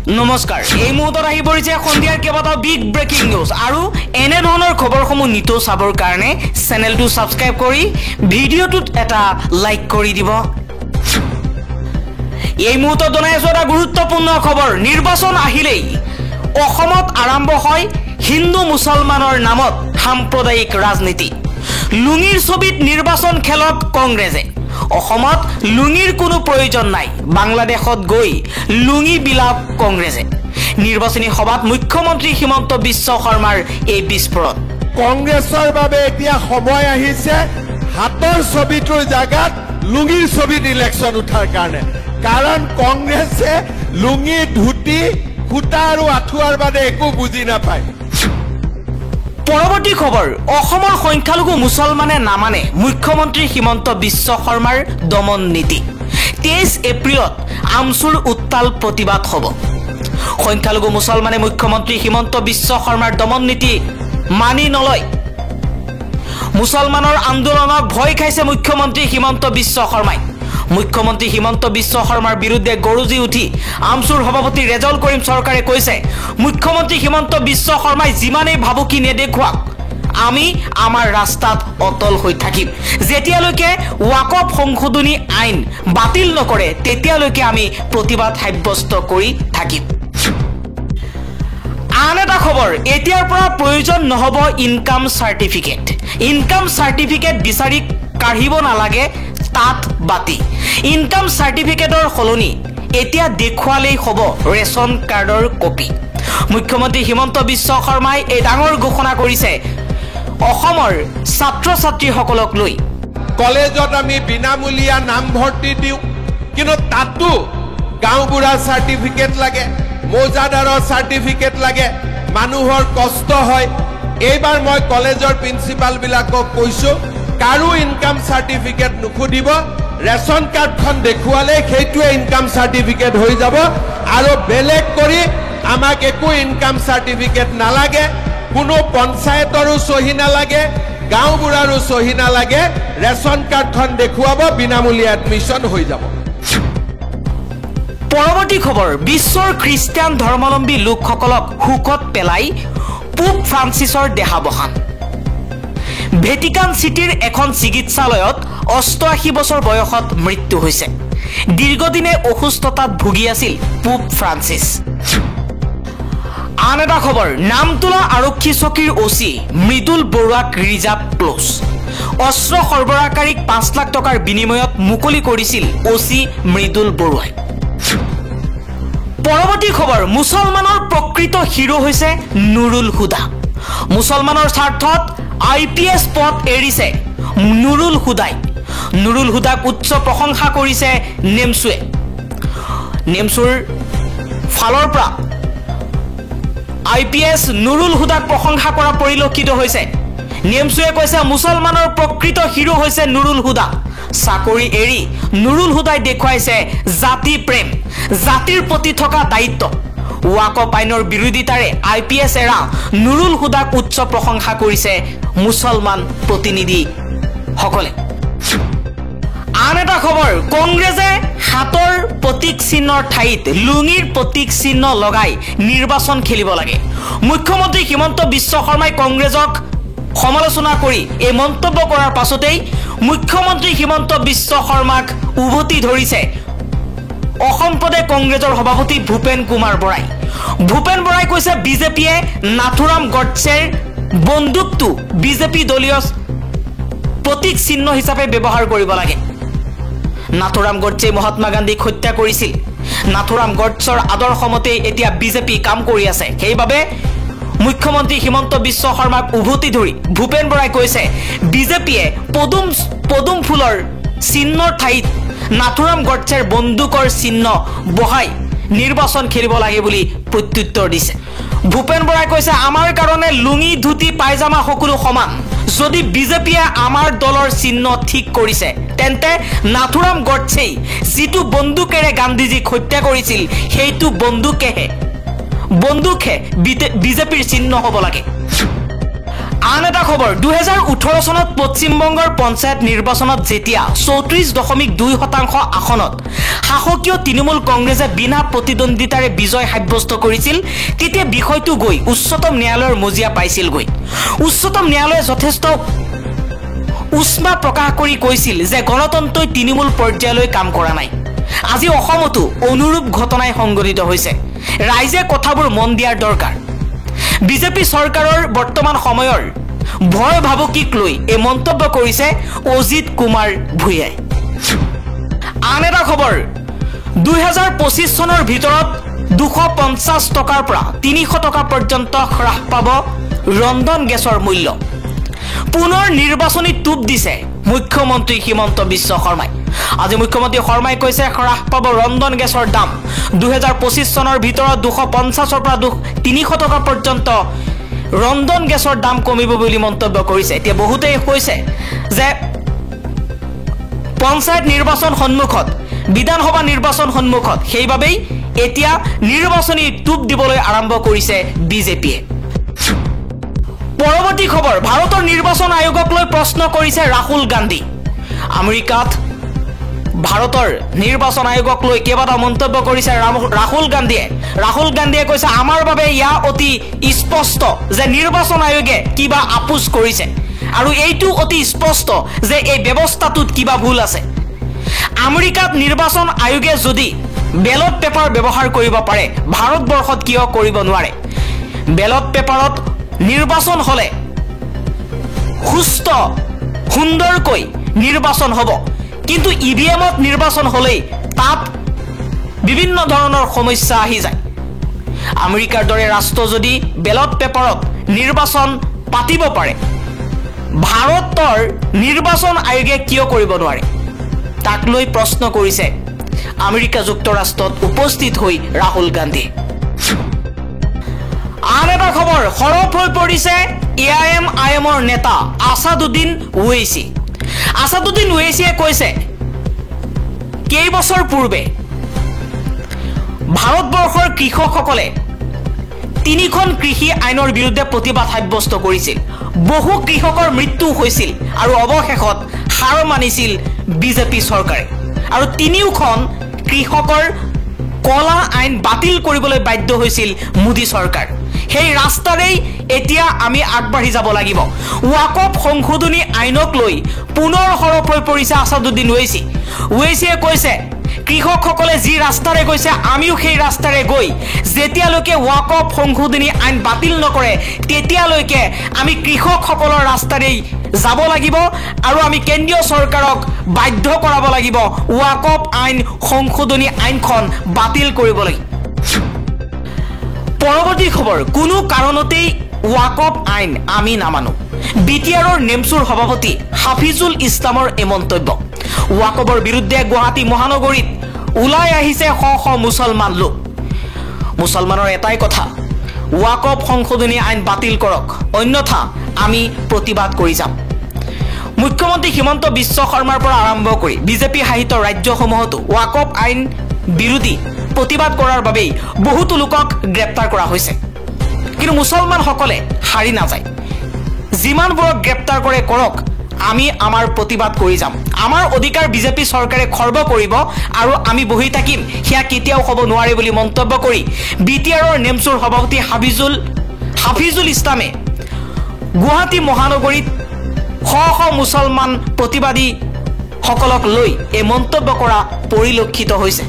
নমস্কাৰ এই মুহূৰ্তত আহি পৰিছে সন্ধিয়াৰ কেইবাটাও বিগ ব্ৰেকিং নিউজ আৰু এনে ধৰণৰ খবৰসমূহ নিতৌ চাবৰ কাৰণে চেনেলটো সাবস্ক্ৰাইব কৰি ভিডিঅ'টোত এটা লাইক কৰি দিব এই মুহূৰ্তত জনাইছো এটা গুৰুত্বপূৰ্ণ খবৰ নিৰ্বাচন আহিলেই অসমত আৰম্ভ হয় হিন্দু মুছলমানৰ নামত সাম্প্ৰদায়িক ৰাজনীতি লুঙিৰ ছবিত নিৰ্বাচন খেলত কংগ্ৰেছে অসমত লুঙিৰ কোনো প্ৰয়োজন নাই বাংলাদেশত গৈ লুঙি বিলাপ কংগ্ৰেছে নিৰ্বাচনী সভাত মুখ্যমন্ত্ৰী হিমন্ত বিশ্ব শৰ্মাৰ এই বিস্ফোৰণ কংগ্ৰেছৰ বাবে এতিয়া সময় আহিছে হাতৰ ছবিটোৰ জাগাত লুঙিৰ ছবিত ইলেকশ্যন উঠাৰ কাৰণে কাৰণ কংগ্ৰেছে লুঙি ধুতি খুটা আৰু আঠুৱাৰ বাদে একো বুজি নাপায় পৰৱৰ্তী খবৰ অসমৰ সংখ্যালঘু মুছলমানে নামানে মুখ্যমন্ত্ৰী হিমন্ত বিশ্ব শৰ্মাৰ দমন নীতি 23 এপ্ৰিলত আমচুৰ উত্তাল প্ৰতিবাদ হ'ব সংখ্যালঘু মুছলমানে মুখ্যমন্ত্ৰী হিমন্ত বিশ্ব শৰ্মাৰ দমন নীতি মানি নলয় মুছলমানৰ আন্দোলনক ভয় খাইছে মুখ্যমন্ত্ৰী হিমন্ত বিশ্ব শৰ্মাই মুখ্যমন্ত্ৰী হিমন্ত বিশ্ব শৰ্মাৰ বিৰুদ্ধে গৰুজি উঠি আমচুৰ সভাপতি ৰেজল কৰিম চৰকাৰে কৈছে মুখ্যমন্ত্ৰী হিমন্ত বিশ্ব শৰ্মাই যিমানেই ভাবুকি নেদেখুৱাক আমি আমাৰ ৰাস্তাত অটল হৈ থাকিম যেতিয়ালৈকে ওয়াকফ সংশোধনী আইন বাতিল নকৰে তেতিয়ালৈকে আমি প্ৰতিবাদ সাব্যস্ত কৰি থাকিম আন এটা খবৰ এতিয়াৰ পৰা প্ৰয়োজন নহব ইনকাম চাৰ্টিফিকেট বিচাৰি কাঢ়িব নালাগে তাত বাতি ইনকাম চাৰ্টিফিকেটৰ সলনি এতিয়া দেখুৱালেই হ'ব ৰেচন কাৰ্ডৰ কপি মুখ্যমন্ত্ৰী হিমন্ত বিশ্ব শৰ্মাই এই ডাঙৰ ঘোষণা কৰিছে অসমৰ ছাত্ৰ ছাত্ৰীসকলক লৈ কলেজত আমি বিনামূলীয়া নামভৰ্তি দিওঁ কিন্তু তাতো গাঁওবুঢ়া চাৰ্টিফিকেট লাগে মৌজাদাৰৰ চাৰ্টিফিকেট লাগে মানুহৰ কষ্ট হয় এইবাৰ মই কলেজৰ প্ৰিন্সিপালবিলাকক কৈছো কাৰো ইনকাম চাৰ্টিফিকেট নুখুদিব ৰেচন কাৰ্ডখন দেখুৱালে সেইটোৱে ইনকাম চাৰ্টিফিকেট হৈ যাব আৰু বেলেগ কৰি আমাক একো ইনকাম চাৰ্টিফিকেট নালাগে কোনো পঞ্চায়তৰো চহী নালাগে গাঁওবুঢ়াৰো চহী নালাগে ৰেচন কাৰ্ডখন দেখুৱাব বিনামূলীয়া এডমিশ্যন হৈ যাব পৰৱৰ্তী খবৰ বিশ্বৰ খ্ৰীষ্টিয়ান ধৰ্মাৱলম্বী লোকসকলক হুকত পেলাই পোপ ফ্ৰান্সিছৰ দেহাৱসান ভেটিকান চিটিৰ এখন চিকিৎসালয়ত 88 বছৰ বয়সত মৃত্যু হৈছে দীৰ্ঘদিনে অসুস্থতাত ভুগি আছিল পোপ ফ্ৰান্সিছ আন এটা খবৰ নামতোলা আৰক্ষী চকীৰ ওচি মৃদুল বৰুৱাক ৰিজাৰ্ভ ক্লোজ অস্ত্ৰ সৰবৰাহকাৰীক 5 লাখ টকাৰ বিনিময়ত মুকলি কৰিছিল ওচি মৃদুল বৰুৱাই পৰৱৰ্তী খবৰ মুছলমানৰ প্ৰকৃত হিৰো হৈছে নুৰুল হুদা মুছলমানৰ স্বাৰ্থত IPS পদ এৰিছে নুৰুল হুদাক উচ্চ প্ৰশংসা কৰিছে নেমছুৰ ফালৰ পৰা IPS নুৰুল হুদাক প্ৰশংসা কৰা পৰিলক্ষিত হৈছে নেমছুৱে কৈছে মুছলমানৰ প্ৰকৃত হিৰো হৈছে নুৰুল হুদা চাকৰি এৰি নুৰুল হুদাই দেখুৱাইছে জাতি প্ৰেম জাতিৰ প্ৰতি থকা দায়িত্ব ওয়াকফ আইনৰ বিৰোধিতাৰে IPS এৰা নুৰুল হুদাক উচ্চ প্ৰশংসা কৰিছে মুছলমান প্ৰতিনিধিসকলে আন এটা খবৰ কংগ্ৰেছে হাতৰ প্ৰতীক চিহ্নৰ ঠাইত লুঙিৰ প্ৰতীক চিহ্ন লগাই নিৰ্বাচন খেলিব লাগে মুখ্যমন্ত্ৰী হিমন্ত বিশ্ব শৰ্মাই কংগ্ৰেছক সমালোচনা কৰি এই মন্তব্য কৰাৰ পাছতেই মুখ্যমন্ত্ৰী হিমন্ত বিশ্ব শৰ্মাক উভতি ধৰিছে অসম প্ৰদেশ কংগ্ৰেছৰ সভাপতি ভূপেন কুমাৰ বৰাই কৈছে বিজেপিয়ে নাথুৰাম গডছেৰ বন্দুকটো বিজেপি দলীয় প্ৰতীক চিহ্ন হিচাপে ব্যৱহাৰ কৰিব লাগে নাথুৰাম গডছে মহাত্মা গান্ধীক হত্যা কৰিছিল নাথুৰাম গডছৰ আদৰ্শমতে এতিয়া বিজেপি কাম কৰি আছে সেইবাবে মুখ্যমন্ত্ৰী হিমন্ত বিশ্ব শৰ্মাক উভতি ধৰি ভূপেন বৰাই কৈছে বিজেপিয়ে পদুম ফুলৰ চিহ্নৰ ঠাইত নাথুৰাম গডছেৰ বন্দুকৰ চিহ্ন বহাই নিৰ্বাচন খেলিব লাগে বুলি প্ৰত্যুত্তৰ দিছে ভূপেন বৰাই কৈছে আমাৰ কাৰণে লুঙি ধুতি পায়জামা সকলো সমান যদি বিজেপিয়ে আমাৰ দলৰ চিহ্ন ঠিক কৰিছে তেন্তে নাথুৰাম গডছেই যিটো বন্দুকেৰে গান্ধীজীক হত্যা কৰিছিল সেইটো বন্দুকে বিজেপিৰ চিহ্ন হ'ব লাগে আন এটা খবৰ 2018 চনত পশ্চিমবংগৰ পঞ্চায়ত নিৰ্বাচনত যেতিয়া 34.2% আসনত শাসকীয় তৃণমূল কংগ্ৰেছে বিনা প্ৰতিদ্বন্দ্বিতাৰে বিজয় সাব্যস্ত কৰিছিল তেতিয়া বিষয়টো গৈ উচ্চতম ন্যায়ালয়ৰ মজিয়া পাইছিল গৈ উচ্চতম ন্যায়ালয়ে যথেষ্ট উষ্মা প্ৰকাশ কৰি কৈছিল যে গণতন্ত্ৰই তৃণমূল পৰ্যায়লৈ কাম কৰা নাই আজি অসমতো অনুৰূপ ঘটনাই সংঘটিত হৈছে ৰাইজে কথাবোৰ মন দিয়াৰ দৰকাৰ বিজেপি চৰকাৰৰ বৰ্তমান সময়ৰ ভয় ভাবুকিক লৈ এই মন্তব্য কৰিছে অজিত কুমাৰ ভূঞাই আন এটা খবৰ 2025 চনৰ ভিতৰত 250 টকাৰ পৰা 300 টকা পৰ্যন্ত হ্ৰাস পাব ৰন্ধন গেছৰ মূল্য পুনৰ নিৰ্বাচনী টুপ দিছে মুখ্যমন্ত্ৰী হিমন্ত বিশ্ব শৰ্মাই আজি মুখ্যমন্ত্ৰী শৰ্মাই কৈছে হ্ৰাস পাব ৰন্ধন গেছৰ দাম 2025 চনৰ ভিতৰত 250 পৰা 300 টকা পৰ্যন্ত ৰন্ধন গেছৰ দাম কমিব বুলি মন্তব্য কৰিছে এতিয়া বহুতেই কৈছে যে পঞ্চায়ত নিৰ্বাচন সন্মুখত বিধানসভা নিৰ্বাচন সন্মুখত সেইবাবেই এতিয়া নিৰ্বাচনী টুপ দিবলৈ আৰম্ভ কৰিছে বিজেপিয়ে পৰৱৰ্তী খবৰ ভাৰতৰ নিৰ্বাচন আয়োগক লৈ প্ৰশ্ন কৰিছে ৰাহুল গান্ধী আমেৰিকাত ভাৰতৰ নিৰ্বাচন আয়োগক লৈ কেইবাটা মন্তব্য কৰিছে ৰাহুল গান্ধীয়ে কৈছে আমাৰ বাবে ইয়া অতি স্পষ্ট যে নিৰ্বাচন আয়োগে কিবা আপোচ কৰিছে আৰু এইটো অতি স্পষ্ট যে এই ব্যৱস্থাটোত কিবা ভুল আছে আমেৰিকাত নিৰ্বাচন আয়োগে যদি বেলট পেপাৰ ব্যৱহাৰ কৰিব পাৰে ভাৰতবৰ্ষত কিয় কৰিব নোৱাৰে বেলট পেপাৰত নিৰ্বাচন হলে সুস্থ সুন্দৰকৈ নিৰ্বাচন হ'ব কিন্তু ইভিএমত নিৰ্বাচন হলেই তাত বিভিন্ন ধৰণৰ সমস্যা আহি যায় আমেৰিকাৰ দৰে ৰাষ্ট্ৰ যদি বেলট পেপাৰত নিৰ্বাচন পাতিব পাৰে ভাৰতৰ নিৰ্বাচন আয়োগে কিয় কৰিব নোৱাৰে তাক লৈ প্ৰশ্ন কৰিছে আমেৰিকা যুক্তৰাষ্ট্ৰত উপস্থিত হৈ ৰাহুল গান্ধী আন এটা খবৰ সৰব হৈ পৰিছে AIM-IMৰ নেতা আসাদুদ্দিন ওৱেইছিয়ে কৈছে কেইবছৰ পূৰ্বে ভাৰতবৰ্ষৰ কৃষকসকলে 3খন কৃষি আইনৰ বিৰুদ্ধে প্ৰতিবাদ সাব্যস্ত কৰিছিল বহু কৃষকৰ মৃত্যু হৈছিল আৰু অৱশেষত হাৰ মানিছিল বিজেপি চৰকাৰে আৰু 3খন কৃষকৰ কলা আইন বাতিল কৰিবলৈ বাধ্য হৈছিল মোদী চৰকাৰ সেই ৰাস্তাৰেই এতিয়া আমি আগবাঢ়ি যাব লাগিব ওয়াকফ সংশোধনী আইনক লৈ পুনৰ সৰব হৈ পৰিছে আসাদুদ্দিন ওৱেইছিয়ে কৈছে কৃষকসকলে যি ৰাস্তাৰে গৈছে আমিও সেই ৰাস্তাৰে গৈ যেতিয়ালৈকে ওয়াকফ সংশোধনী আইন বাতিল নকৰে তেতিয়ালৈকে আমি কৃষকসকলৰ ৰাস্তাৰেই যাব লাগিব আৰু আমি কেন্দ্ৰীয় চৰকাৰক বাধ্য কৰাব লাগিব ওয়াকফ আইন সংশোধনী আইনখন বাতিল কৰিব লাগিব পৰৱৰ্তী খবৰ কোনো কাৰণতেই ওয়াকফ আইন আমি নামানো বিটিআৰৰ নেমচুৰ সভাপতি হাফিজুল ইছলামৰ এই মন্তব্য ওয়াকফৰ বিৰুদ্ধে গুৱাহাটী মহানগৰীত ওলাই আহিছে শ মুছলমান লোক মুছলমানৰ এটাই কথা ওয়াকফ সংশোধনী আইন বাতিল কৰক অন্যথা আমি প্ৰতিবাদ কৰি যাম মুখ্যমন্ত্ৰী হিমন্ত বিশ্ব শৰ্মাৰ পৰা আৰম্ভ কৰি বিজেপি শাসিত ৰাজ্যসমূহতো ওয়াকফ আইন বিৰোধী প্ৰতিবাদ কৰাৰ বাবে বহুতো লোকক গ্ৰেপ্তাৰ কৰা হৈছে কিন্তু মুছলমানসকলে হাৰি নাযায় যিমানবোৰক গ্ৰেপ্তাৰ কৰে কৰক আমি আমাৰ প্ৰতিবাদ কৰি যাম আমাৰ অধিকাৰ বিজেপি চৰকাৰে খৰ্ব কৰিব আৰু আমি বহি থাকিম হিয়া কেতিয়াও হ'ব নোৱাৰে বুলি মন্তব্য কৰি বিটিআৰৰ নেমচুৰ সভাপতি হাফিজুল ইছলামে গুৱাহাটী মহানগৰীত শ মুছলমান প্ৰতিবাদী সকলক লৈ এই মন্তব্য কৰা পৰিলক্ষিত হৈছে